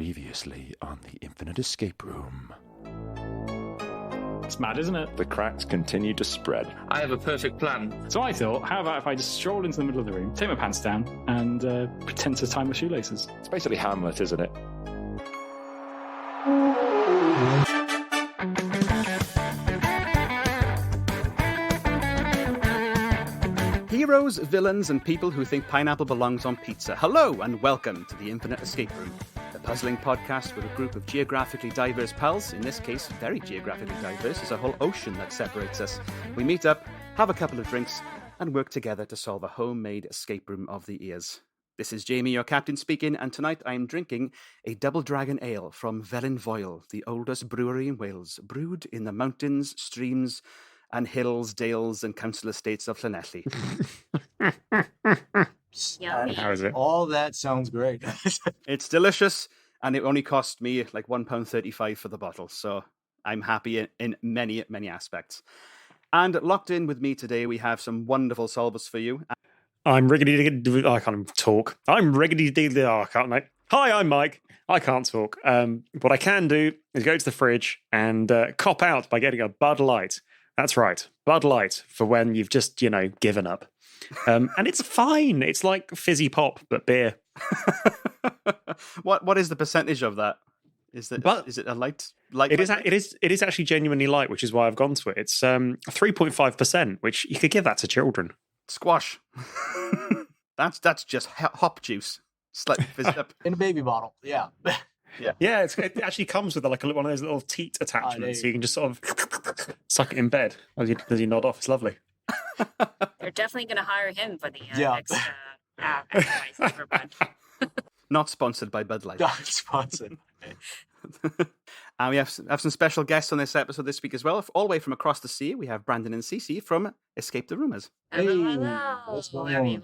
Previously on the Infinite Escape Room. It's mad, isn't it? The cracks continue to spread. I have a perfect plan. So I thought, how about if I just stroll into the middle of the room, take my pants down, and pretend to tie my shoelaces? It's basically Hamlet, isn't it? Heroes, villains, and people who think pineapple belongs on pizza. Hello, and welcome to the Infinite Escape Room, the puzzling podcast with a group of geographically diverse pals. In this case, very geographically diverse. There's a whole ocean that separates us. We meet up, have a couple of drinks, and work together to solve a homemade escape room of the ears. This is Jamie, your captain, speaking, and tonight I am drinking a Double Dragon Ale from Velin, the oldest brewery in Wales, brewed in the mountains, streams, and hills, dales, and council estates of Llanelli. How is it? All that sounds great. It's delicious, and it only cost me like £1.35 for the bottle, so I'm happy in many, many aspects. And locked in with me today, we have some wonderful solvers for you. I'm riggedy. I can't even talk. I'm riggedy. Can't I? Hi, I'm Mike. I can't talk. What I can do is go to the fridge and cop out by getting a Bud Light. That's right, Bud Light for when you've just, given up. And it's fine. It's like fizzy pop, but beer. What is the percentage of that? Is it a light? It is actually genuinely light, which is why I've gone to it. It's 3.5%, which you could give that to children. Squash. That's just hop juice, slightly fizzed up In a baby bottle, yeah. Yeah, it actually comes with like one of those little teat attachments, so you can just sort of suck it in bed as you nod off. It's lovely. They're definitely going to hire him for the extra advertising for Bud. Not sponsored by Bud Light. Not sponsored. And we have some special guests on this episode this week as well. All the way from across the sea, we have Brandon and Cici from Escape the Rumours. Hello, what's going on? everyone.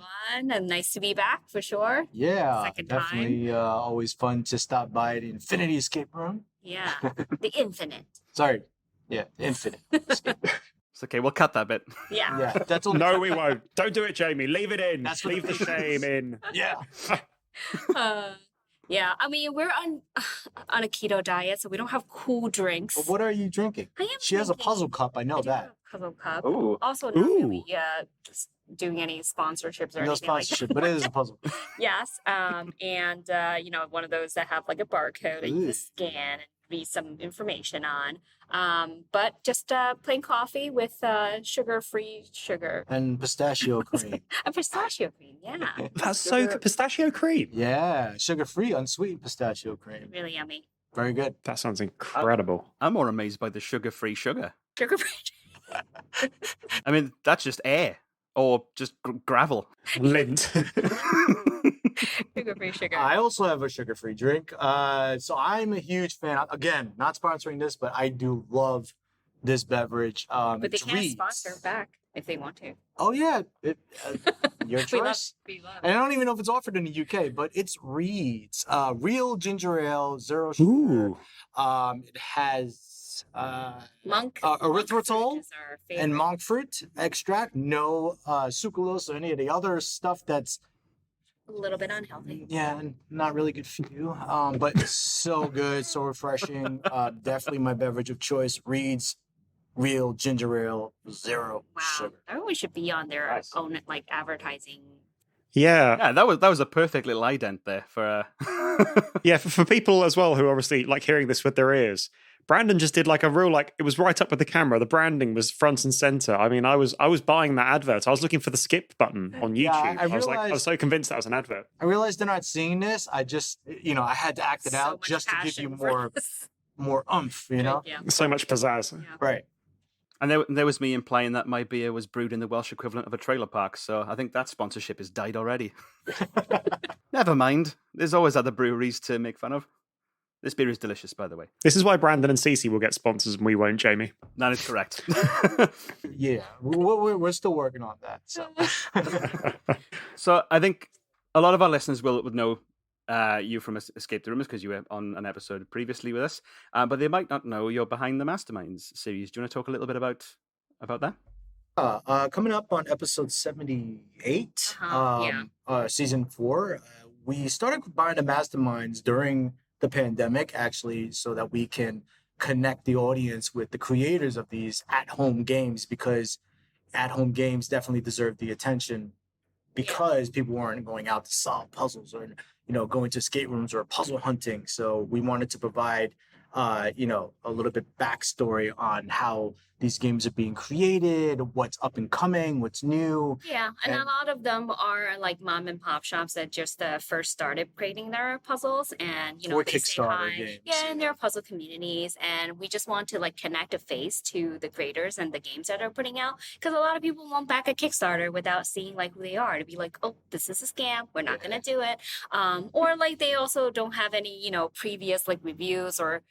And nice to be back for sure. Yeah, Second definitely always fun to stop by the Infinity Escape Room. Yeah, the infinite. Sorry, yeah, Infinite. It's okay, we'll cut that bit. Yeah. Yeah, that's only No, we won't. Don't do it, Jamie. Leave it in. That's Leave the shame in. Yeah. Yeah, I mean, we're on a keto diet, so we don't have cool drinks. But what are you drinking? She has a puzzle cup. I know I do that. have a puzzle cup. Ooh. Also, not really just doing any sponsorships or No anything like sponsorship, that. but it is a puzzle. Yes, and one of those that have like a barcode that you Ooh. can scan and read some information on. But just plain coffee with sugar-free sugar And pistachio cream. and pistachio cream. Yeah, That's so good. Pistachio cream. Yeah, sugar-free, unsweetened pistachio cream. really yummy. Very good. That sounds incredible. I'm more amazed by the sugar-free sugar. Sugar-free. I mean, that's just air or just gravel. Lint. Sugar-free sugar. I also have a sugar-free drink. So I'm a huge fan. Again, not sponsoring this, but I do love this beverage. But they it's can Reed's. sponsor back if they want to. Oh yeah, your choice. We love. And I don't even know if it's offered in the UK, but it's Reed's real ginger ale, zero sugar. Ooh. It has Monk. erythritol fruit is our favorite. and monk fruit extract. No sucralose or any of the other stuff that's a little bit unhealthy. not really good for you. But it's so good, so refreshing. Definitely my beverage of choice. Reed's real ginger ale, zero Wow, sugar. everyone should be on their own like advertising. Yeah. Yeah, that was a perfect little ident there for. Yeah, for people as well who obviously like hearing this with their ears. Brandon just did like a real it was right up with the camera. The branding was front and center. I mean, I was buying that advert. I was looking for the skip button on YouTube. Yeah, I I was so convinced that was an advert. I realized they're not seeing this. I just, I had to act it So out much just to give you passion for this. more oomph, you know? Yeah. So much pizzazz. Yeah. Right. And there was me implying that my beer was brewed in the Welsh equivalent of a trailer park, so I think that sponsorship has died already. Never mind. There's always other breweries to make fun of. This beer is delicious, by the way. This is why Brandon and Cici will get sponsors and we won't, Jamie. That is correct. Yeah, we're still working on that. So, So I think a lot of our listeners would know you from Escape the Rumours because you were on an episode previously with us, but they might not know your Behind the Masterminds series. Do you want to talk a little bit about that? coming up on episode 78, Yeah. season 4, we started buying the masterminds during the pandemic, actually, so that we can connect the audience with the creators of these at-home games, because at-home games definitely deserve the attention because people weren't going out to solve puzzles or, going to escape rooms or puzzle hunting. So we wanted to provide, a little bit backstory on how these games are being created, what's up and coming, what's new. Yeah, and a lot of them are like mom and pop shops that just first started creating their puzzles, and Or they say Kickstarter hi. games, Yeah, and they're puzzle communities, and we just want to like connect a face to the creators and the games that they're putting out, because a lot of people won't back a Kickstarter without seeing like who they are, to be like, oh, this is a scam, we're not gonna do it, or like they also don't have any previous like reviews or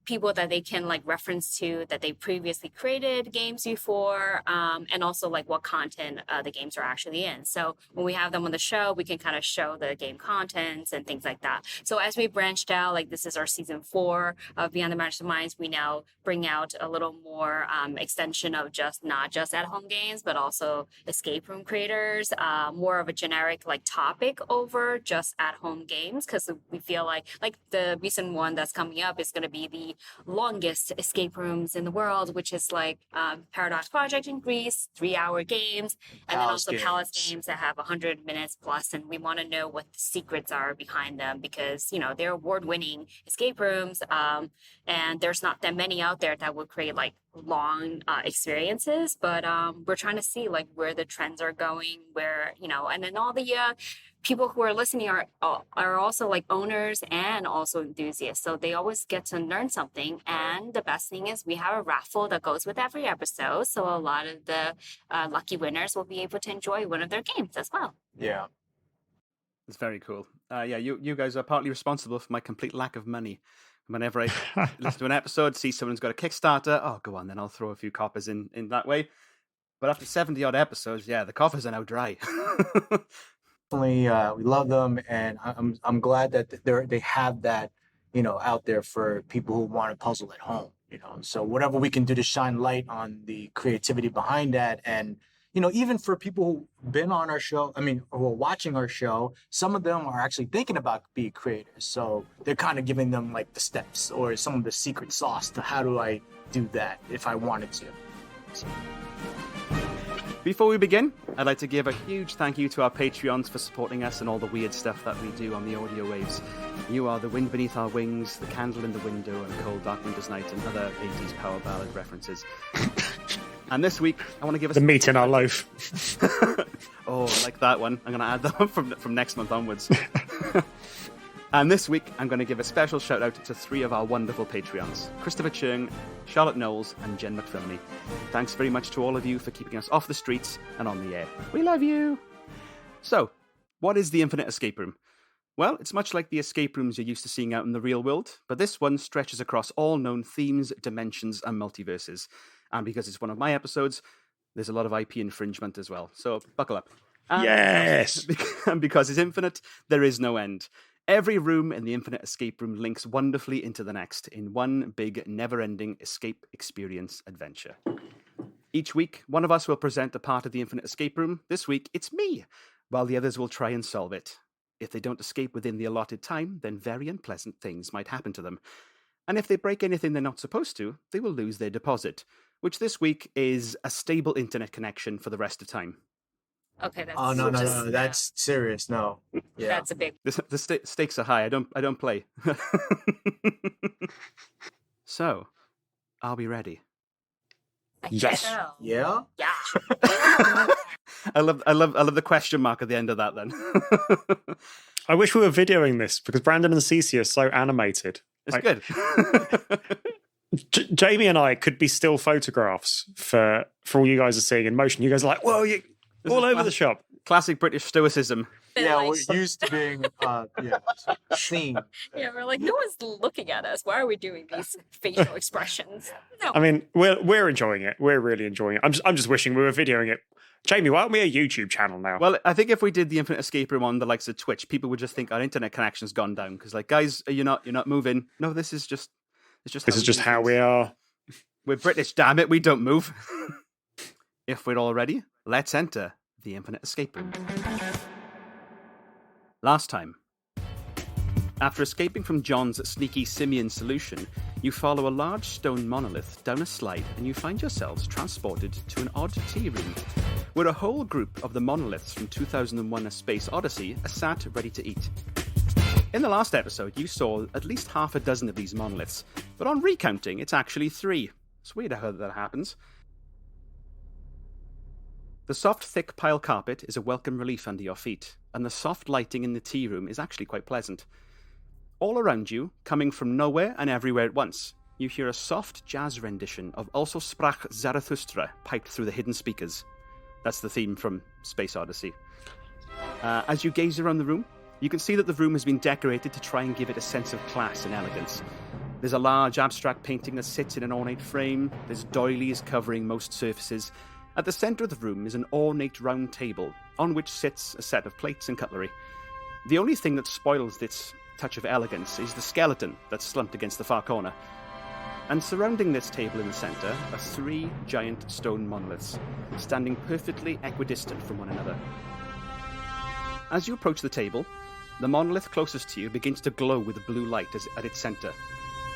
people that they can like reference to that they previously created games before, and also like what content the games are actually in. So when we have them on the show, we can kind of show the game contents and things like that. So as we branched out, like this is our season 4 of Beyond the Magic of Minds, we now bring out a little more extension of not just at-home games, but also escape room creators, more of a generic like topic over just at-home games, because we feel like the recent one that's coming up is going to be the longest escape rooms in the world, which is like Paradox Project in Greece, 3-hour games, and then also Palace games that have 100 minutes plus. And we want to know what the secrets are behind them, because they're award-winning escape rooms, and there's not that many out there that would create like long experiences. But we're trying to see like where the trends are going, where and then all the people who are listening are also like owners and also enthusiasts, so they always get to learn something. And the best thing is we have a raffle that goes with every episode, so a lot of the lucky winners will be able to enjoy one of their games as well. Yeah. It's very cool. You guys are partly responsible for my complete lack of money. Whenever I listen to an episode, see someone's got a Kickstarter, oh, go on, then I'll throw a few coppers in that way. But after 70 odd episodes, the coffers are now dry. Definitely, we love them, and I'm glad that they have that, out there for people who want to puzzle at home. So whatever we can do to shine light on the creativity behind that, and even for people who've been on our show, who are watching our show, some of them are actually thinking about being creators. So they're kind of giving them like the steps or some of the secret sauce to how do I do that if I wanted to. So. Before we begin, I'd like to give a huge thank you to our Patreons for supporting us and all the weird stuff that we do on the audio waves. You are the wind beneath our wings, the candle in the window, and cold dark winter's night, and other 80s power ballad references. And this week, I want to give us... The meat in our loaf. Oh, I like that one. I'm going to add that one from next month onwards. And this week, I'm going to give a special shout-out to 3 of our wonderful Patreons, Christopher Chung, Charlotte Knowles, and Jen McPhilmy. Thanks very much to all of you for keeping us off the streets and on the air. We love you! So, what is the Infinite Escape Room? Well, it's much like the escape rooms you're used to seeing out in the real world, but this one stretches across all known themes, dimensions, and multiverses. And because it's one of my episodes, there's a lot of IP infringement as well. So, buckle up. And yes! Because it's infinite, there is no end. Every room in the Infinite Escape Room links wonderfully into the next in one big, never-ending escape experience adventure. Each week, one of us will present a part of the Infinite Escape Room. This week, it's me, while the others will try and solve it. If they don't escape within the allotted time, then very unpleasant things might happen to them. And if they break anything they're not supposed to, they will lose their deposit, which this week is a stable internet connection for the rest of time. Okay, that's no, that's serious. No, yeah, that's a big. The stakes are high. I don't play. So, are we ready? Yes. So. Yeah. I love the question mark at the end of that. Then I wish we were videoing this because Brandon and Cici are so animated. It's good. Jamie and I could be still photographs for all you guys are seeing in motion. You guys are like, whoa, you all over the shop. Classic British stoicism. Yeah, we're used to being seen. Yeah, we're like, no one's looking at us. Why are we doing these facial expressions? No. I mean, we're enjoying it. We're really enjoying it. I'm just wishing we were videoing it. Jamie, why aren't we a YouTube channel now? Well, I think if we did the Infinite Escape Room on the likes of Twitch, people would just think our internet connection's gone down because, like, guys, you're not moving. No, this is just how we are. We're British, damn it. We don't move. If we're all ready, let's enter the Infinite Escape Room. Last time. After escaping from John's sneaky simian solution, you follow a large stone monolith down a slide and you find yourselves transported to an odd tea room, where a whole group of the monoliths from 2001 A Space Odyssey are sat ready to eat. In the last episode, you saw at least half a dozen of these monoliths, but on recounting, it's actually 3. It's weird how that happens. The soft, thick pile carpet is a welcome relief under your feet, and the soft lighting in the tea room is actually quite pleasant. All around you, coming from nowhere and everywhere at once, you hear a soft jazz rendition of Also sprach Zarathustra piped through the hidden speakers. That's the theme from Space Odyssey. As you gaze around the room, you can see that the room has been decorated to try and give it a sense of class and elegance. There's a large abstract painting that sits in an ornate frame, there's doilies covering most surfaces. At the centre of the room is an ornate round table, on which sits a set of plates and cutlery. The only thing that spoils this touch of elegance is the skeleton that's slumped against the far corner. And surrounding this table in the centre are 3 giant stone monoliths, standing perfectly equidistant from one another. As you approach the table, the monolith closest to you begins to glow with a blue light at its centre.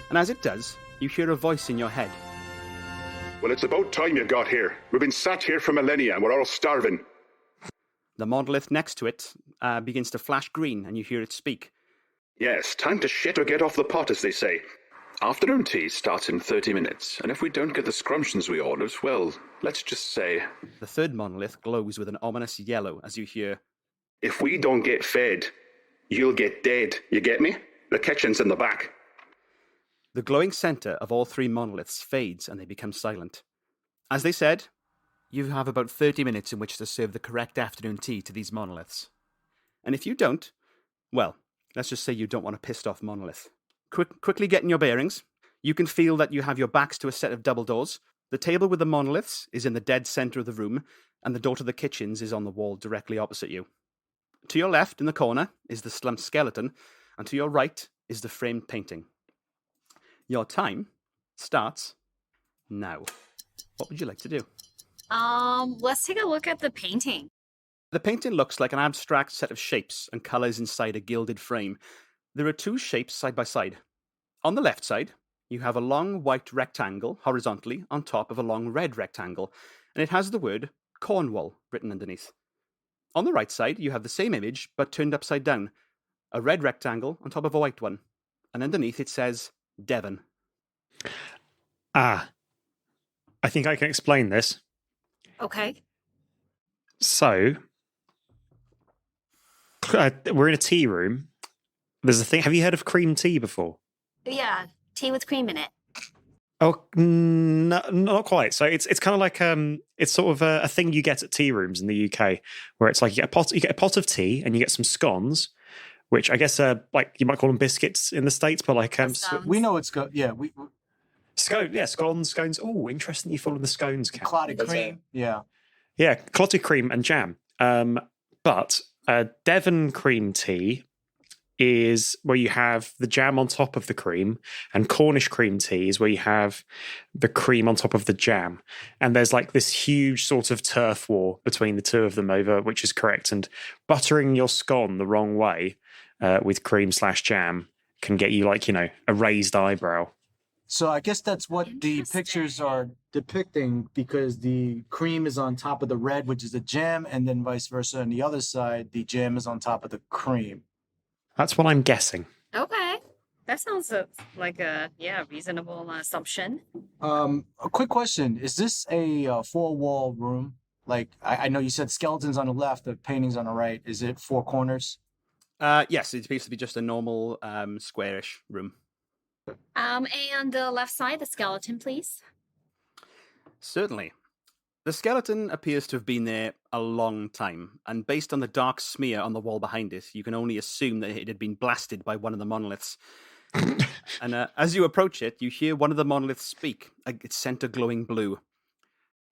And as it does, you hear a voice in your head. Well, it's about time you got here. We've been sat here for millennia and we're all starving. The monolith next to it begins to flash green and you hear it speak. Yes, time to shit or get off the pot, as they say. Afternoon tea starts in 30 minutes, and if we don't get the scrumptions we ordered, well, let's just say... The third monolith glows with an ominous yellow as you hear, If we don't get fed, you'll get dead. You get me? The kitchen's in the back. The glowing centre of all 3 monoliths fades and they become silent. As they said, you have about 30 minutes in which to serve the correct afternoon tea to these monoliths. And if you don't, well, let's just say you don't want a pissed off monolith. Quickly getting your bearings. You can feel that you have your backs to a set of double doors. The table with the monoliths is in the dead centre of the room, and the door to the kitchens is on the wall directly opposite you. To your left, in the corner, is the slumped skeleton, and to your right is the framed painting. Your time starts now. What would you like to do? Let's take a look at the painting. The painting looks like an abstract set of shapes and colours inside a gilded frame. There are 2 shapes side by side. On the left side, you have a long white rectangle horizontally on top of a long red rectangle, and it has the word Cornwall written underneath. On the right side, you have the same image, but turned upside down. A red rectangle on top of a white one, and underneath it says Devon. I think I can explain this. Okay. So, we're in a tea room. There's a thing. Have you heard of cream tea before? Yeah, tea with cream in it. Oh, no, not quite. So it's kind of like it's sort of a thing you get at tea rooms in the UK, where it's like you get a pot of tea and you get some scones, which I guess like you might call them biscuits in the States, but like We know it's good. Yeah, scones. Oh, interesting. You follow the scones count. clotted cream. Yeah. Yeah, clotted cream and jam. But Devon cream tea is where you have the jam on top of the cream, and Cornish cream tea is where you have the cream on top of the jam. And there's like this huge sort of turf war between the 2 of them over which is correct. And buttering your scone the wrong way with cream/jam can get you like, a raised eyebrow. So I guess that's what the pictures are depicting, because the cream is on top of the red, which is the jam, and then vice versa. On the other side, the jam is on top of the cream. That's what I'm guessing. Okay. That sounds like a reasonable assumption. A quick question. Is this a 4-wall room? Like, I know you said skeletons on the left, the paintings on the right. Is it 4 corners? Yes, it appears to be just a normal squarish room. And the left side, the skeleton, please. Certainly. The skeleton appears to have been there a long time, and based on the dark smear on the wall behind it, you can only assume that it had been blasted by one of the monoliths. And as you approach it, you hear one of the monoliths speak, its center glowing blue.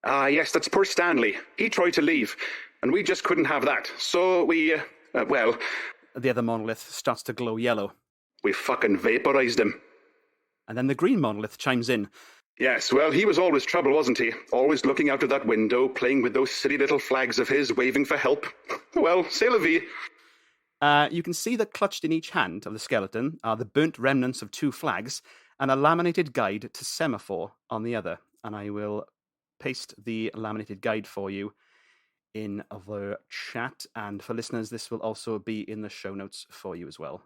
Yes, that's poor Stanley. He tried to leave, and we just couldn't have that. So we, The other monolith starts to glow yellow. We fucking vaporized him. And then the green monolith chimes in. Yes, well, he was always trouble, wasn't he? Always looking out of that window, playing with those silly little flags of his, waving for help. Well, c'est la vie. You can see that clutched in each hand of the skeleton are the burnt remnants of 2 flags and a laminated guide to semaphore on the other. And I will paste the laminated guide for you in the chat. And for listeners, this will also be in the show notes for you as well.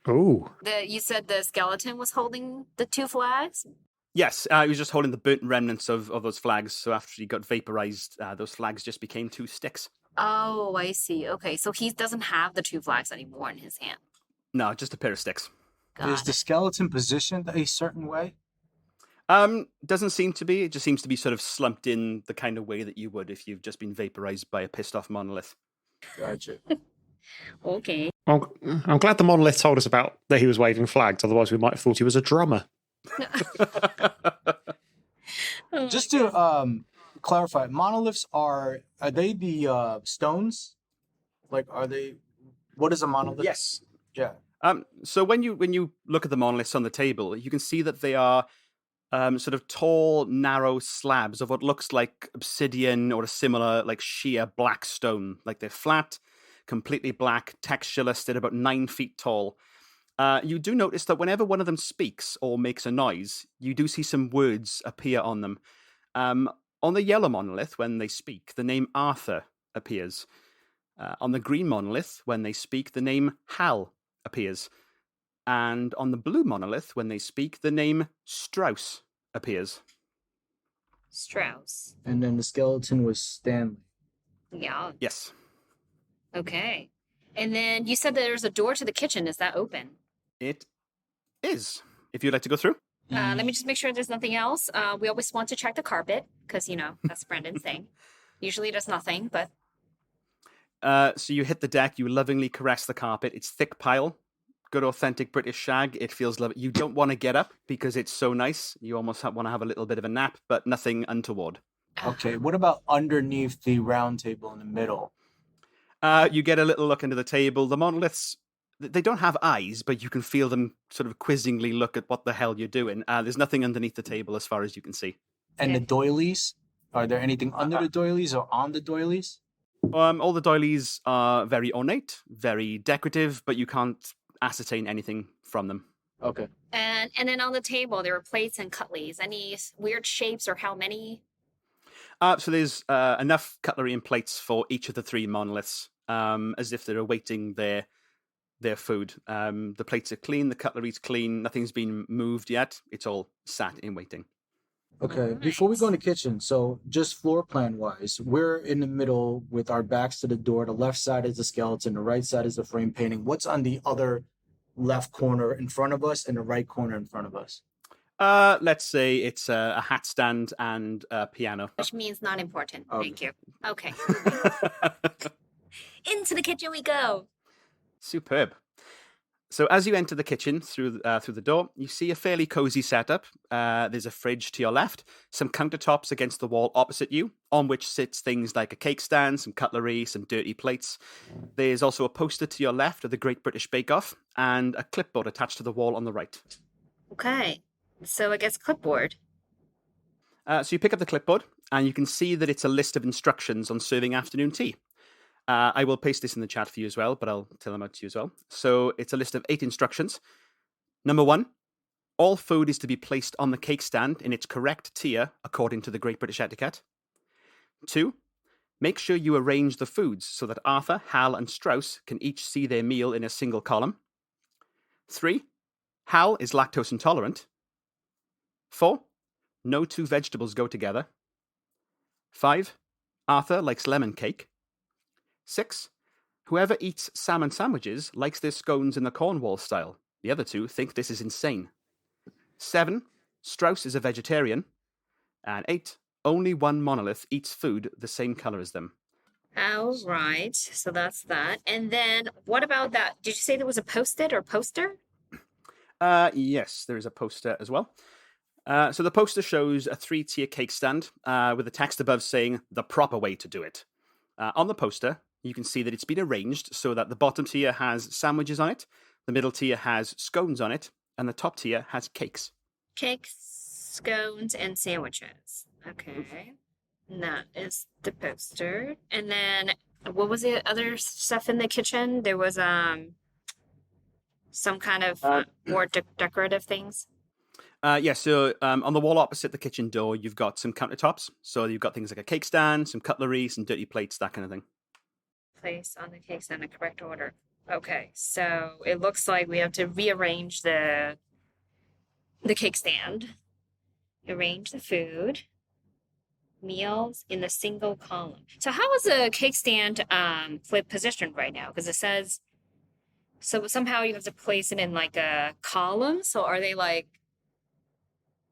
Ooh. You said the skeleton was holding the 2 flags? Yes, he was just holding the burnt remnants of those flags. So after he got vaporized, those flags just became 2 sticks. Oh, I see. Okay, so he doesn't have the 2 flags anymore in his hand. No, just a pair of sticks. Is the skeleton positioned a certain way? Doesn't seem to be. It just seems to be sort of slumped in the kind of way that you would if you've just been vaporized by a pissed off monolith. Gotcha. Okay. I'm glad the monolith told us about that he was waving flags. Otherwise, we might have thought he was a drummer. Just to clarify, monoliths are they the stones? Like, are they? What is a monolith? Yes. Yeah. So when you look at the monoliths on the table, you can see that they are sort of tall, narrow slabs of what looks like obsidian or a similar, like, sheer black stone. Like, they're flat, completely black, textureless. They're about 9 feet tall. You do notice that whenever one of them speaks or makes a noise, you do see some words appear on them. On the yellow monolith, when they speak, the name Arthur appears. On the green monolith, when they speak, the name Hal appears. And on the blue monolith, when they speak, the name Strauss appears. Strauss. And then the skeleton was Stanley. Yeah. Yes. Okay. And then you said that there's a door to the kitchen. Is that open? It is. If you'd like to go through. Let me just make sure there's nothing else. We always want to check the carpet because, that's Brandon's thing. Usually there's nothing, but... So you hit the deck, you lovingly caress the carpet. It's thick pile, good authentic British shag. It feels lovely. You don't want to get up because it's so nice. You almost want to have a little bit of a nap, but nothing untoward. Okay, what about underneath the round table in the middle? You get a little look into the table. The monoliths, they don't have eyes, but you can feel them sort of quizzingly look at what the hell you're doing. There's nothing underneath the table as far as you can see. And the doilies? Are there anything under the doilies or on the doilies? All the doilies are very ornate, very decorative, but you can't ascertain anything from them. Okay. And then on the table, there are plates and cutleries. Any weird shapes or how many? So there's enough cutlery and plates for each of the 3 monoliths, as if they're awaiting their food. The plates are clean, the cutlery's clean, nothing's been moved yet. It's all sat in waiting. Okay, before we go in the kitchen, so just floor plan wise, we're in the middle with our backs to the door. The left side is the skeleton, the right side is the frame painting. What's on the other left corner in front of us and the right corner in front of us? Let's say it's a hat stand and a piano. Which means not important. Okay. Thank you. Okay. Into the kitchen we go. Superb. So as you enter the kitchen through the door, you see a fairly cozy setup. There's a fridge to your left, some countertops against the wall opposite you, on which sits things like a cake stand, some cutlery, some dirty plates. There's also a poster to your left of the Great British Bake Off, and a clipboard attached to the wall on the right. Okay. So I guess clipboard. So you pick up the clipboard, and you can see that it's a list of instructions on serving afternoon tea. I will paste this in the chat for you as well, but I'll tell them out to you as well. So it's a list of 8 instructions. Number 1, all food is to be placed on the cake stand in its correct tier according to the Great British Etiquette. 2, make sure you arrange the foods so that Arthur, Hal, and Strauss can each see their meal in a single column. 3, Hal is lactose intolerant. 4, no 2 vegetables go together. 5, Arthur likes lemon cake. 6, whoever eats salmon sandwiches likes their scones in the Cornwall style. The other 2 think this is insane. 7, Strauss is a vegetarian. And 8, only one monolith eats food the same color as them. All right. So that's that. And then what about that? Did you say there was a post-it or poster? Yes, there is a poster as well. So the poster shows a 3-tier cake stand with the text above saying the proper way to do it. On the poster, you can see that it's been arranged so that the bottom tier has sandwiches on it, the middle tier has scones on it, and the top tier has cakes. Cakes, scones, and sandwiches. Okay. And that is the poster. And then What was the other stuff in the kitchen? There was some kind of more decorative things. So on the wall opposite the kitchen door, you've got some countertops. So you've got things like a cake stand, some cutlery, some dirty plates, that kind of thing. Place on the cake stand in correct order. Okay, so it looks like we have to rearrange the cake stand, arrange the food, meals in the single column. So how is the cake stand positioned right now? Because it says, so somehow you have to place it in like a column. So are they like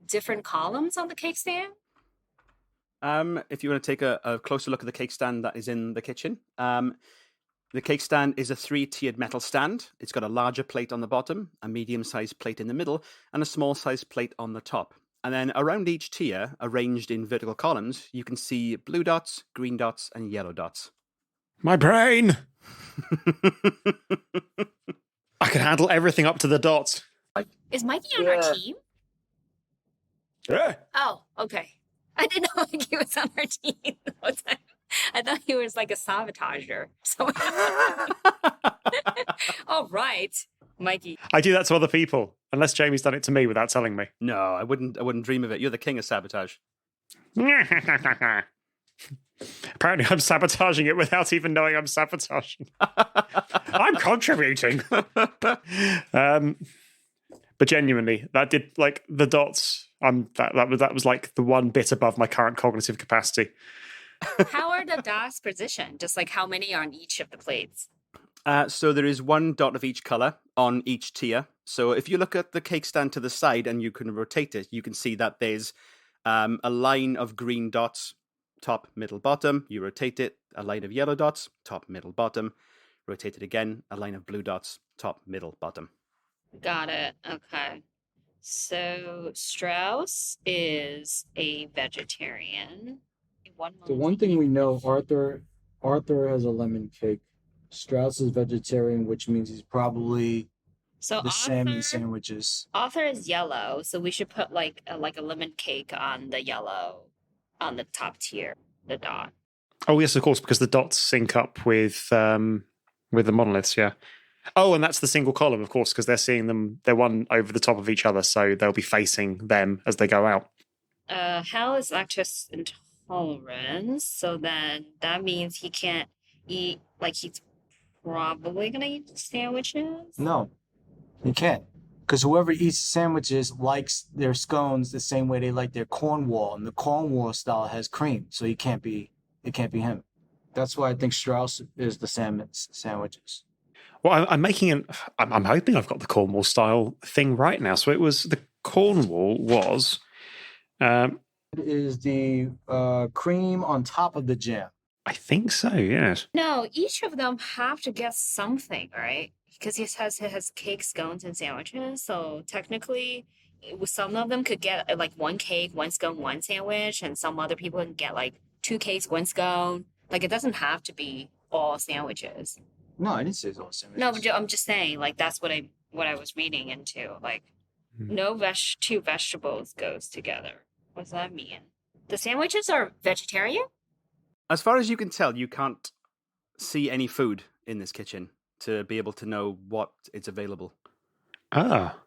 different columns on the cake stand? If you want to take a closer look at the cake stand that is in the kitchen, the cake stand is a 3-tiered metal stand. It's got a larger plate on the bottom, a medium-sized plate in the middle, and a small-sized plate on the top. And then around each tier, arranged in vertical columns, you can see blue dots, green dots, and yellow dots. My brain! I can handle everything up to the dots. Is Mikey on our team? Yeah. Oh, okay. I didn't know Mikey was on our team the whole time. I thought he was like a sabotager. So, all right, Mikey. I do that to other people, unless Jamie's done it to me without telling me. No, I wouldn't dream of it. You're the king of sabotage. Apparently I'm sabotaging it without even knowing I'm sabotaging. I'm contributing. But genuinely, that did, like, the dots, that was like the one bit above my current cognitive capacity. How are the dots positioned? Just like how many are on each of the plates? So there is one dot of each color on each tier. So if you look at the cake stand to the side and you can rotate it, you can see that there's a line of green dots, top, middle, bottom. You rotate it, a line of yellow dots, top, middle, bottom. Rotate it again, a line of blue dots, top, middle, bottom. Got it. Okay. So Strauss is a vegetarian. The one thing we know, Arthur has a lemon cake. Strauss is vegetarian, which means he's probably the salmon sandwiches. Arthur is yellow, so we should put like a lemon cake on the yellow, on the top tier, the dot. Oh yes, of course, because the dots sync up with the monoliths. Yeah. Oh, and that's the single column, of course, because they're seeing them. They're one over the top of each other, so they'll be facing them as they go out. Hal is lactose intolerant, so then that means he can't eat. Like he's probably gonna eat sandwiches. No, he can't, because whoever eats sandwiches likes their scones the same way they like their Cornwall, and the Cornwall style has cream, so it can't be him. That's why I think Strauss is the salmon sandwiches. Well, I'm hoping I've got the Cornwall style thing right now. So it was the Cornwall was. It is the cream on top of the jam. I think so. Yes. No, each of them have to get something, right? Because it has cake, scones, and sandwiches. So technically, some of them could get like one cake, one scone, one sandwich, and some other people can get like 2 cakes, 1 scone. Like it doesn't have to be all sandwiches. No, I didn't say it's all sandwiches. No, but I'm just saying, like that's what I was reading into. Like, no two vegetables goes together. What does that mean? The sandwiches are vegetarian? As far as you can tell, you can't see any food in this kitchen to be able to know what is available. Ah.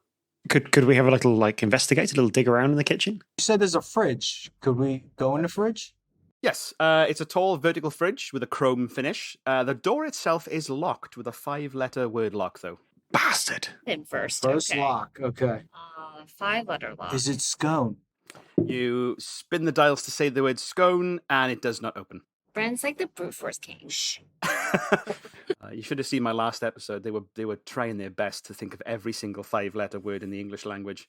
Could we have a little, investigate, a little dig around in the kitchen? You said there's a fridge. Could we go in the fridge? Yes, it's a tall vertical fridge with a chrome finish. The door itself is locked with a 5-letter word lock, though. Bastard. In first. First okay. lock, okay. 5-letter lock. Is it scone? You spin the dials to say the word scone, and it does not open. Brand's like the brute force king. You should have seen my last episode. They were trying their best to think of every single 5-letter word in the English language.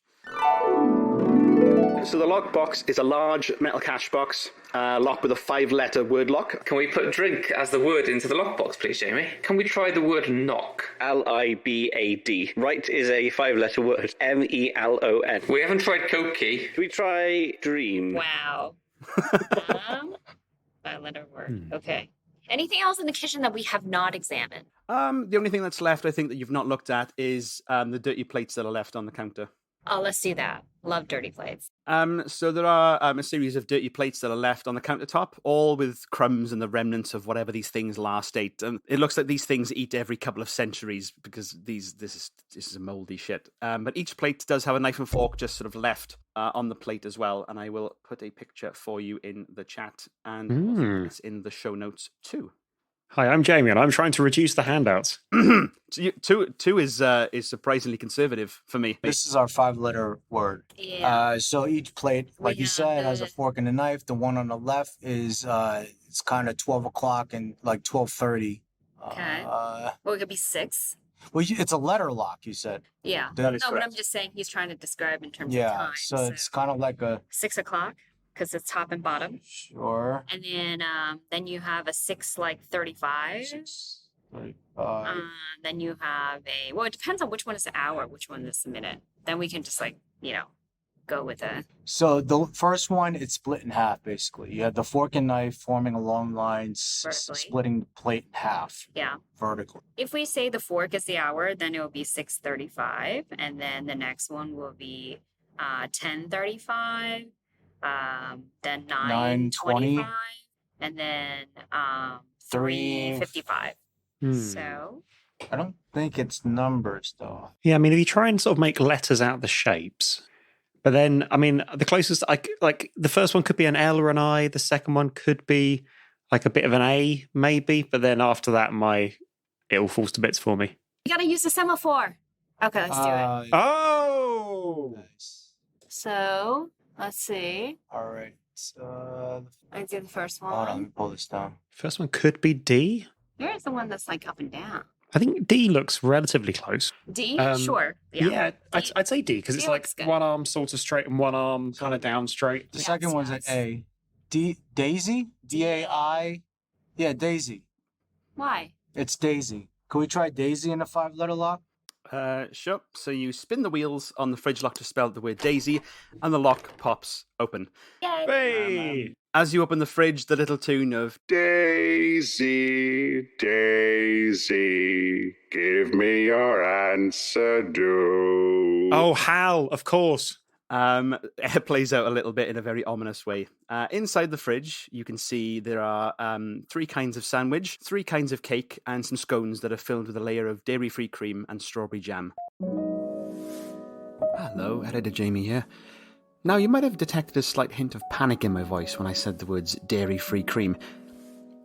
So the lockbox is a large metal cash box, locked with a 5-letter word lock. Can we put drink as the word into the lockbox, please, Jamie? Can we try the word knock? Libad. Right is a 5-letter word. MELON. We haven't tried Coke key. We try dream. Wow. 5-letter word. Okay. Anything else in the kitchen that we have not examined? The only thing that's left, I think, that you've not looked at is the dirty plates that are left on the counter. Oh, let's do that. Love dirty plates. So there are a series of dirty plates that are left on the countertop, all with crumbs and the remnants of whatever these things last ate. And it looks like these things eat every couple of centuries because this is moldy shit. But each plate does have a knife and fork just sort of left on the plate as well. And I will put a picture for you in the chat, and also it's in the show notes too. Hi, I'm Jamie, and I'm trying to reduce the handouts. Two is surprisingly conservative for me. This is our 5-letter word. Yeah. So each plate, like you said, has a fork and a knife. The one on the left is it's kind of 12 o'clock and like 12:30. Okay. Well, it could be 6. Well, it's a letter lock, you said. Yeah. That is No, but correct. I'm just saying he's trying to describe in terms of Yeah, time. so it's kind of like a 6 o'clock because it's top and bottom. sure. And then you have a 6 like 35. 6:35. Then you have well, it depends on which one is the hour, which one is the minute. Then we can just go with it. So the first one, it's split in half, basically. You have the fork and knife forming a long line, Vertically. splitting the plate in half Yeah. vertically. If we say the fork is the hour, then it will be 6:35, and then the next one will be 10:35, then 9:25, and then 3:55. So I don't think it's numbers, though. Yeah, I mean, if you try and sort of make letters out of the shapes, but then, I mean, the closest, like the first one could be an L or an I, the second one could be like a bit of an A, maybe, but then after that, it all falls to bits for me. you gotta use the semaphore. Okay, let's do it. Oh! Nice. So let's see. All right. Let's do the first one. Hold on, let me pull this down. First one could be D. Here's the one that's like up and down. I think D looks relatively close. D, sure. Yeah, D. I'd say D because it's D like looks good. one arm sort of straight and one arm kind of down straight. The Yes, second one's an A. Daisy? D-A-I? Yeah, Daisy. Why? It's Daisy. Can we try Daisy in a 5-letter lock? Sure. So you spin the wheels on the fridge lock to spell the word Daisy, and the lock pops open. Yay. Hey! As you open the fridge, the little tune of Daisy, Daisy, give me your answer, do. Oh, Hal, of course. it plays out a little bit in a very ominous way. Inside the fridge, you can see there are 3 kinds of sandwich, 3 kinds of cake, and some scones that are filled with a layer of dairy-free cream and strawberry jam. Hello, Editor Jamie here. Now, you might have detected a slight hint of panic in my voice when I said the words dairy-free cream.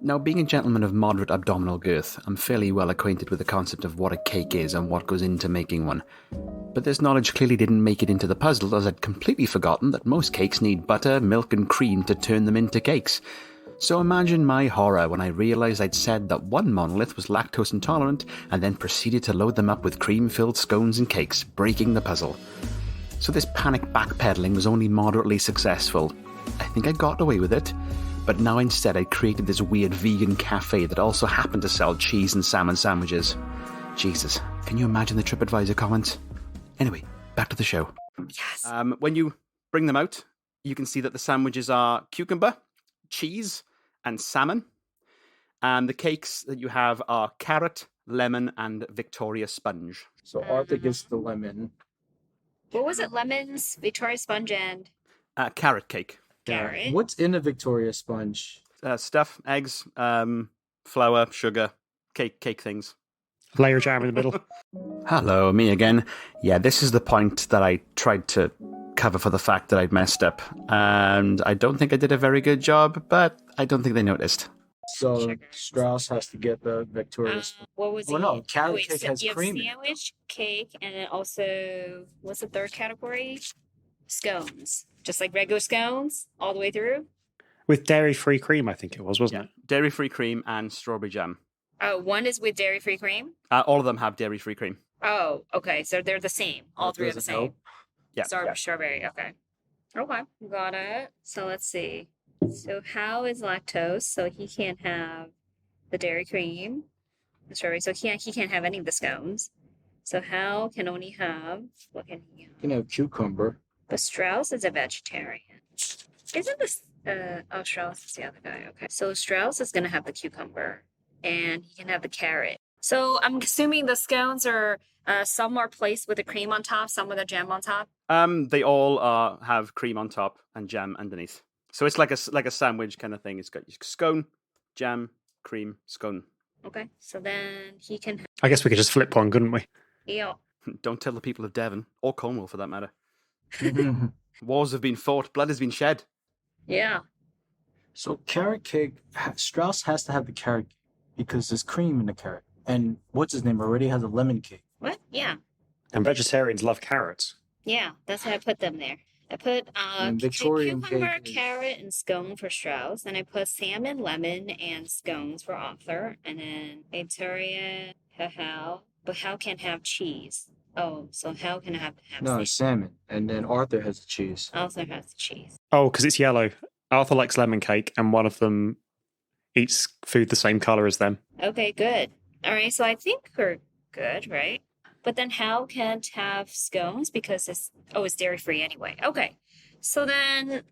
Now, being a gentleman of moderate abdominal girth, I'm fairly well acquainted with the concept of what a cake is and what goes into making one. But this knowledge clearly didn't make it into the puzzle, as I'd completely forgotten that most cakes need butter, milk and cream to turn them into cakes. So imagine my horror when I realised I'd said that one monolith was lactose intolerant and then proceeded to load them up with cream-filled scones and cakes, breaking the puzzle. So this panic backpedaling was only moderately successful. I think I got away with it, but now instead I created this weird vegan cafe that also happened to sell cheese and salmon sandwiches. Jesus, can you imagine the TripAdvisor comments? Anyway, back to the show. Yes. When you bring them out, you can see that the sandwiches are cucumber, cheese, and salmon. And the cakes that you have are carrot, lemon, and Victoria sponge. So Arthur gets the lemon. What was it? Lemons, Victoria sponge, and Carrot cake. carrot. What's in a Victoria sponge? Stuff, eggs, flour, sugar, cake things. Layer jam in the middle. Hello, me again. Yeah, this is the point that I tried to cover for the fact that I'd messed up. And I don't think I did a very good job, but I don't think they noticed. So Sugar. Strauss has to get the Victoria sponge. What was it? Well, no, carrot cake so has you have cream in it. sandwich, cake, and then also, what's the third category? Scones. Just like regular scones all the way through? With dairy-free cream, I think it was, wasn't it? Dairy-free cream and strawberry jam. Oh, one is with dairy-free cream? All of them have dairy-free cream. Oh, okay. So they're the same. All That 3 are the doesn't same. help. Yeah. Strawberry. Okay. Okay. Got it. So let's see. So Hal is lactose, so he can't have the dairy cream, the strawberry. So he can't have any of the scones. So Hal can only have, what can he have? You can have cucumber. But Strauss is a vegetarian. Isn't this, Strauss is the other guy. Okay. So Strauss is going to have the cucumber and he can have the carrot. So I'm assuming the scones are some are placed with the cream on top, some with a jam on top. They all have cream on top and jam underneath. So it's like a sandwich kind of thing. It's got scone, jam, cream, scone. Okay, so then he can. I guess we could just flip one, couldn't we? Yeah. Don't tell the people of Devon, or Cornwall for that matter. Wars have been fought, blood has been shed. Yeah. So carrot cake, Strauss has to have the carrot cake because there's cream in the carrot. And what's his name already has a lemon cake. What? Yeah. And vegetarians love carrots. Yeah, that's why I put them there. I put Victorian cucumber, cake is- carrot, and scone for Strauss. And I put salmon, lemon, and scones for Arthur. And then Victoria, Hal. But Hal can't have cheese. Oh, so Hal can have No, salmon. it's salmon. And then Arthur has the cheese. Arthur has the cheese. Oh, because it's yellow. Arthur likes lemon cake, and one of them eats food the same color as them. Okay, good. All right, so I think we're good, right? But then Hal can't have scones because it's dairy free anyway. Okay, so then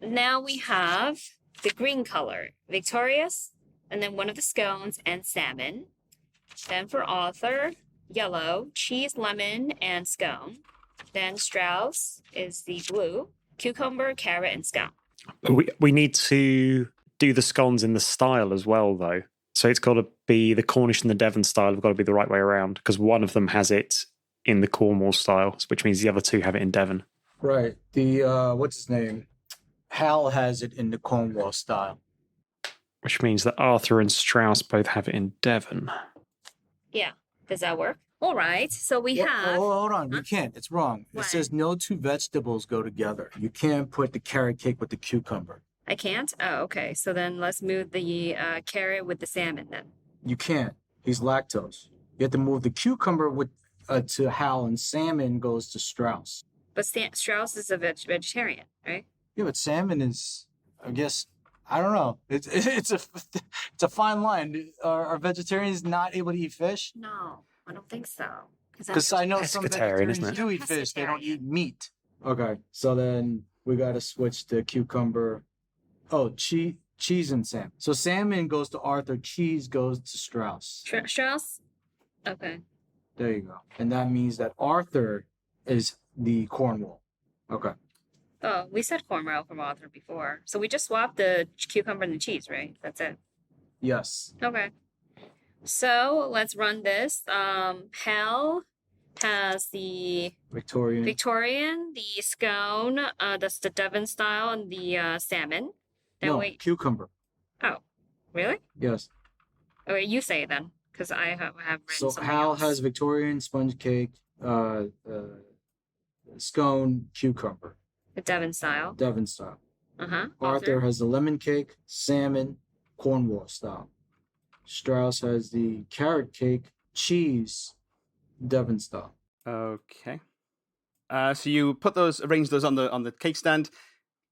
now we have the green color, Victorious, and then one of the scones and salmon. Then for Arthur, yellow, cheese, lemon, and scone. Then Strauss is the blue, cucumber, carrot, and scone. We need to do the scones in the style as well, though. So it's got to be the Cornish and the Devon style have got to be the right way around because one of them has it in the Cornwall style, which means the other two have it in Devon. Right. The, what's his name? Hal has it in the Cornwall style. Which means that Arthur and Strauss both have it in Devon. Yeah, does that work? All right, so we Yeah, have. hold on. You can't. It's wrong. What? It says no two vegetables go together. You can't put the carrot cake with the cucumber. I can't? Oh, okay. So then let's move the carrot with the salmon then. You can't. He's lactose. You have to move the cucumber with to Hal, and salmon goes to Strauss. But Strauss is a vegetarian, right? Yeah, but salmon is, I guess, I don't know. It's a fine line. Are vegetarians not able to eat fish? No, I don't think so. Because I know some Pescatarian, vegetarians isn't it? do eat fish. They don't Pescatarian. eat meat. Okay, so then we got to switch to cucumber. Oh, cheese and salmon. So salmon goes to Arthur. Cheese goes to Strauss. Strauss? Okay. There you go. And that means that Arthur is the Cornwall. Okay. Oh, we said Cornwall from Arthur before. So we just swapped the cucumber and the cheese, right? That's it. Yes. Okay. So let's run this. Hal has the Victorian. the scone, that's the Devon style, and the salmon. Then No, wait. cucumber. Oh, really? Yes. Okay, you say it then, because I have written So something Hal else. has Victorian sponge cake, scone, cucumber, the Devon style. Devon style. Uh-huh. Arthur has the lemon cake, salmon, Cornwall style. Strauss has the carrot cake, cheese, Devon style. Okay. So you arrange those on the cake stand.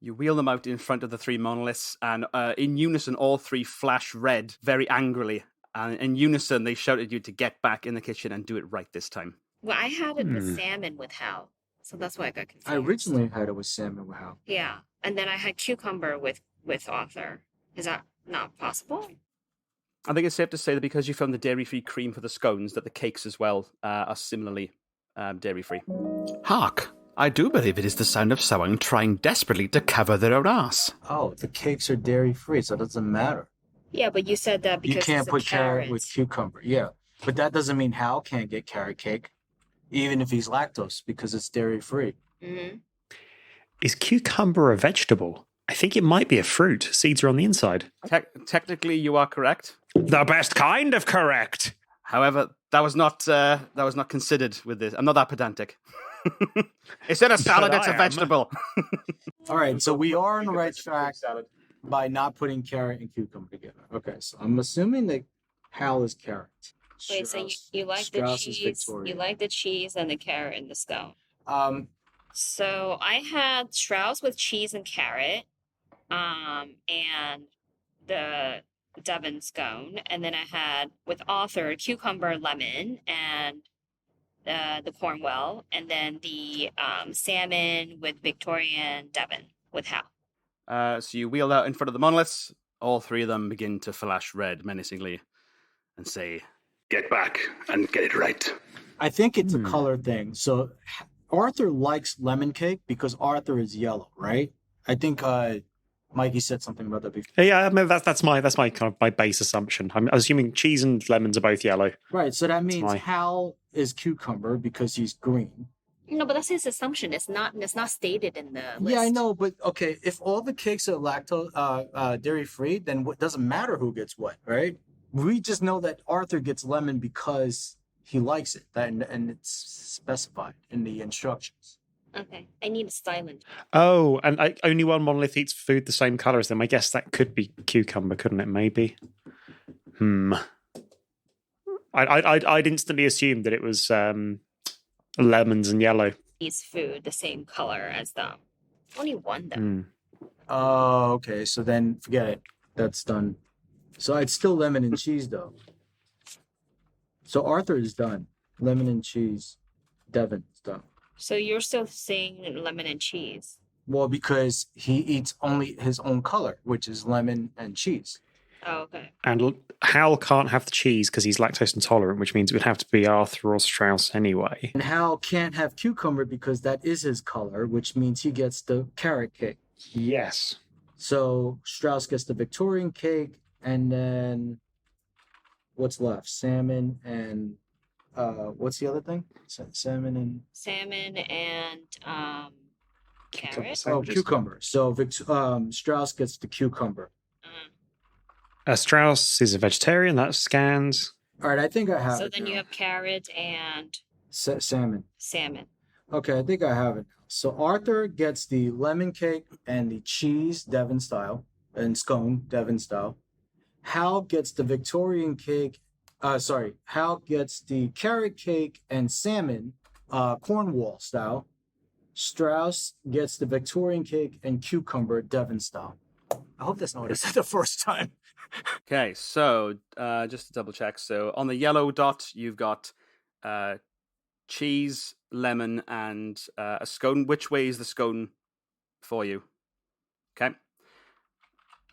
You wheel them out in front of the three monoliths, and in unison, all three flash red very angrily. And in unison, they shout at you to get back in the kitchen and do it right this time. Well, I had it with salmon with Hal, so that's why I got confused. I originally had it with salmon with Hal. Yeah, and then I had cucumber with Arthur. Is that not possible? I think it's safe to say that because you found the dairy-free cream for the scones, that the cakes as well are similarly dairy-free. Hark! I do believe it is the sound of someone trying desperately to cover their own ass. Oh, the cakes are dairy free, so it doesn't matter. Yeah, but you said that because You can't it's a put carrot with cucumber. Yeah, but that doesn't mean Hal can't get carrot cake, even if he's lactose, because it's dairy free. Mm-hmm. Is cucumber a vegetable? I think it might be a fruit. Seeds are on the inside. Technically, you are correct. The best kind of correct. However, that was not considered with this. I'm not that pedantic. It's in a salad. It's a vegetable. All right, so we are on the right track by not putting carrot and cucumber together. Okay, so I'm assuming that Hal is carrot. Wait, so you like the Strauss is cheese? Victorian. You like the cheese and the carrot and the scone. So I had Strauss with cheese and carrot, and the Devon scone, and then I had with Arthur cucumber, lemon, and the Cornwall, and then the salmon with Victorian Devon with Hal. So you wheel out in front of the monoliths. All three of them begin to flash red menacingly and say, Get back and get it right. I think it's a color thing. So Arthur likes lemon cake because Arthur is yellow, right? I think Mikey said something about that before. Yeah, I mean, that's my kind of my base assumption. I'm assuming cheese and lemons are both yellow. Right, so that means Hal is cucumber because he's green. No, but that's his assumption. It's not stated in the list. Yeah, I know, but okay, if all the cakes are lactose dairy free, then it doesn't matter who gets what, right? We just know that Arthur gets lemon because he likes it, and it's specified in the instructions. Okay, I need a styling. Oh, and only one monolith eats food the same color as them. I guess that could be cucumber, couldn't it? Maybe. I'd instantly assume that it was lemons and yellow. Eats food the same color as them. Only one though. Oh, okay. So then forget it. That's done. So it's still lemon and cheese though. So Arthur is done. Lemon and cheese. Devon is done. So you're still saying lemon and cheese? Well, because he eats only his own color, which is lemon and cheese. Oh, okay. And Hal can't have the cheese because he's lactose intolerant, which means it would have to be Arthur or Strauss anyway. And Hal can't have cucumber because that is his color, which means he gets the carrot cake. Yes. So Strauss gets the Victorian cake, and then what's left? Salmon and what's the other thing? Salmon and carrot. Oh, cucumber. So Strauss gets the cucumber. Strauss is a vegetarian. That scans. All right, I think I have it. So then you have carrot and salmon. Salmon. Okay, I think I have it. So Arthur gets the lemon cake and the cheese Devon style and scone Devon style. Hal gets the Victorian cake. Hal gets the carrot cake and salmon Cornwall style. Strauss gets the Victorian cake and cucumber Devon style. I hope that's not what I said the first time. Okay, so just to double check. So on the yellow dot, you've got cheese, lemon, and a scone. Which way is the scone for you? Okay.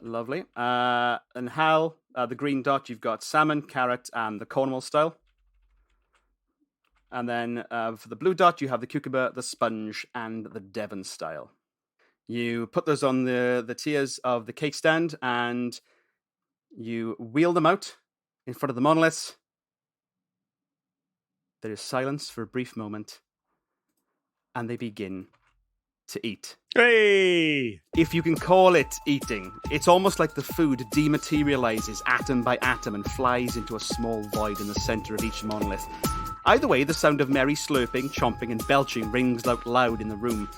Lovely. And Hal, the green dot, you've got salmon, carrot, and the Cornwall style. And then for the blue dot, you have the cucumber, the sponge, and the Devon style. You put those on the tiers of the cake stand, and you wheel them out in front of the monoliths. There is silence for a brief moment, and they begin to eat. Hey! If you can call it eating, it's almost like the food dematerializes atom by atom and flies into a small void in the center of each monolith. Either way, the sound of merry slurping, chomping, and belching rings out loud in the room.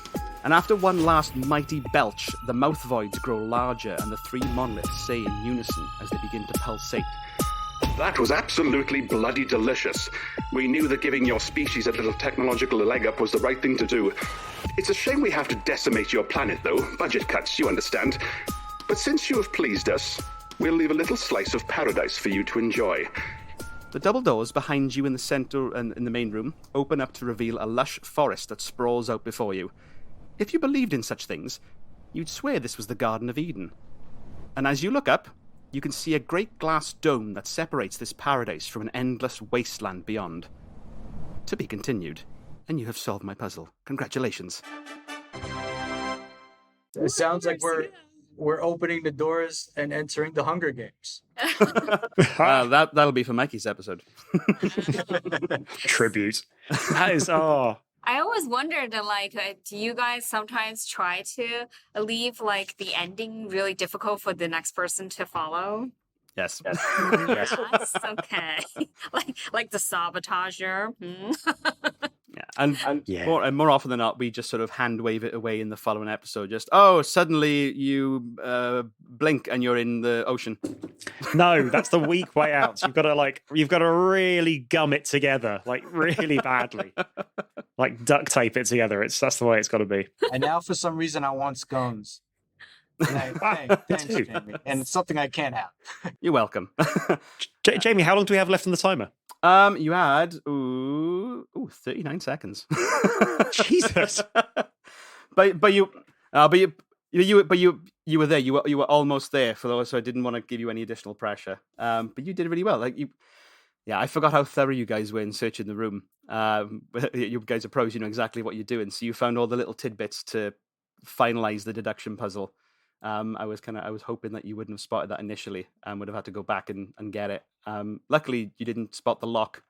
And after one last mighty belch, the mouth voids grow larger, and the three monoliths say in unison as they begin to pulsate. That was absolutely bloody delicious. We knew that giving your species a little technological leg up was the right thing to do. It's a shame we have to decimate your planet, though. Budget cuts, you understand. But since you have pleased us, we'll leave a little slice of paradise for you to enjoy. The double doors behind you in the center and in the main room open up to reveal a lush forest that sprawls out before you. If you believed in such things, you'd swear this was the Garden of Eden. And as you look up, you can see a great glass dome that separates this paradise from an endless wasteland beyond. To be continued, and you have solved my puzzle. Congratulations. It sounds like we're opening the doors and entering the Hunger Games. That'll be for Mikey's episode. Tribute. That is, I always wondered, do you guys sometimes try to leave, the ending really difficult for the next person to follow? Yes. Yes. Okay. like the sabotager. Yeah, and more often than not, we just sort of hand wave it away in the following episode. Just suddenly you blink and you're in the ocean. No, that's the weak way out. You've got to really gum it together, really badly, duct tape it together. That's the way it's got to be. And now, for some reason, I want scones. Thanks, Jamie. And it's something I can't have. You're welcome. Jamie, how long do we have left on the timer? You had 39 seconds. Jesus. But you were there. You were almost there. So I didn't want to give you any additional pressure. But you did really well. Yeah, I forgot how thorough you guys were in searching the room. You guys are pros, you know exactly what you're doing. So you found all the little tidbits to finalize the deduction puzzle. I was hoping that you wouldn't have spotted that initially and would have had to go back and get it. Luckily, you didn't spot the lock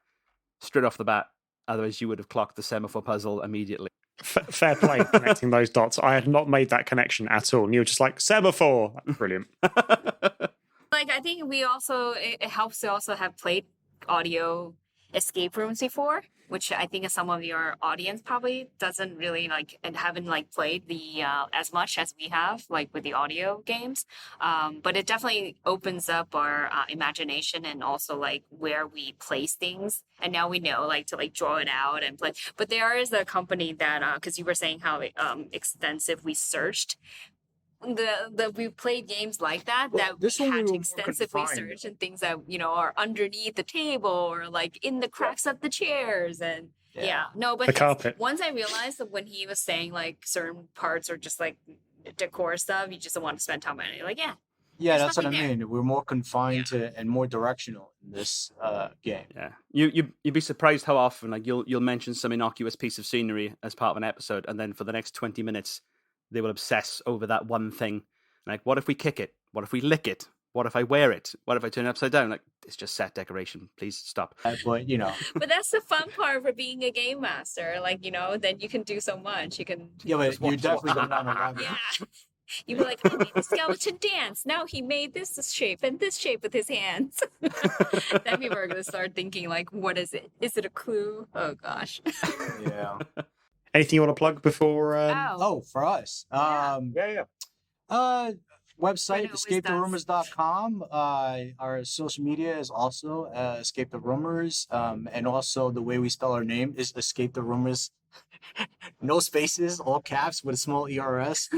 straight off the bat. Otherwise, you would have clocked the semaphore puzzle immediately. Fair play connecting those dots. I had not made that connection at all. And you were just like, semaphore. Brilliant. Like, I think it helps to also have played audio escape rooms before, which I think some of your audience probably doesn't really like and haven't like played the as much as we have like with the audio games. But it definitely opens up our imagination and also like where we place things. And now we know like to like draw it out and play. But there is a company that because you were saying how extensive we searched. We played games like that this we one had we to were extensively confined. search and things that are underneath the table or like in the cracks of the chairs and no, but The carpet. once I realized that when he was saying like certain parts are just like decor stuff, you just don't want to spend time on it. You're like Yeah, There's that's what I nothing there. mean. We're more confined to and more directional in this game. Yeah, you'd be surprised how often like you'll mention some innocuous piece of scenery as part of an episode, and then for the next 20 minutes they will obsess over that one thing. Like, what if we kick it? What if we lick it? What if I wear it? What if I turn it upside down? Like, it's just set decoration. Please stop. But But that's the fun part for being a game master. Like, then you can do so much. You can yeah, but you definitely go down a rabbit. yeah. You were like, I made the skeleton dance. Now he made this shape and this shape with his hands. Then people are going to start thinking, like, what is it? Is it a clue? Oh, gosh. Yeah. Anything you want to plug before? Oh, for us. Yeah. Website, always escapetherumors.com. Our social media is also Escape the Rumors. And also the way we spell our name is Escape the Rumors. No spaces, all caps with a small ERS.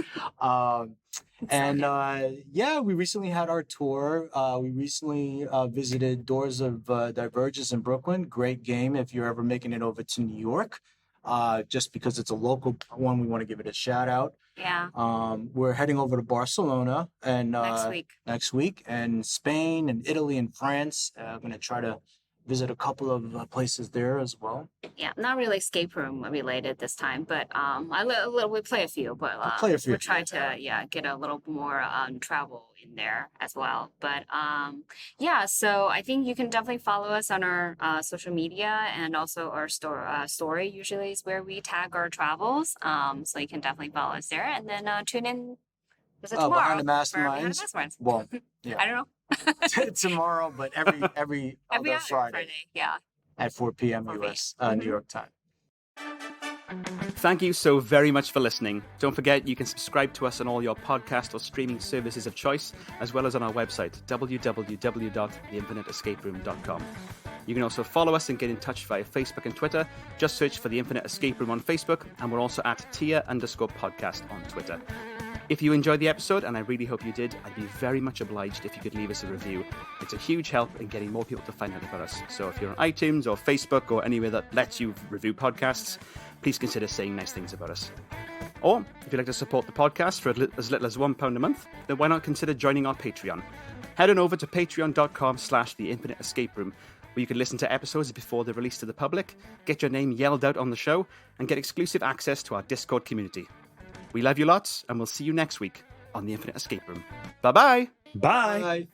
We recently had our tour. We recently visited Doors of Divergence in Brooklyn. Great game if you're ever making it over to New York. Just because it's a local one, we want to give it a shout out. Yeah. We're heading over to Barcelona and Next week, and Spain and Italy and France. I'm going to try to visit a couple of places there as well. Yeah, not really escape room related this time, but we play a few, but we're trying to get a little more travel in there as well. But so I think you can definitely follow us on our social media and also our story usually is where we tag our travels. So you can definitely follow us there and then tune in. Was it tomorrow? Behind the Behind Masterminds. the Masterminds. Well, yeah. I don't know. Tomorrow, but every other Friday yeah. at 4 p.m. 4 US New York time. Thank you so very much for listening. Don't forget you can subscribe to us on all your podcast or streaming services of choice, as well as on our website, www.theinfiniteescaperoom.com. You can also follow us and get in touch via Facebook and Twitter. Just search for The Infinite Escape Room on Facebook, and we're also at tia_podcast on Twitter. If you enjoyed the episode, and I really hope you did, I'd be very much obliged if you could leave us a review. It's a huge help in getting more people to find out about us. So if you're on iTunes or Facebook or anywhere that lets you review podcasts, please consider saying nice things about us. Or if you'd like to support the podcast for as little as £1 a month, then why not consider joining our Patreon? Head on over to patreon.com/theinfiniteescaperoom, where you can listen to episodes before they're released to the public, get your name yelled out on the show, and get exclusive access to our Discord community. We love you lots, and we'll see you next week on The Infinite Escape Room. Bye-bye! Bye. Bye.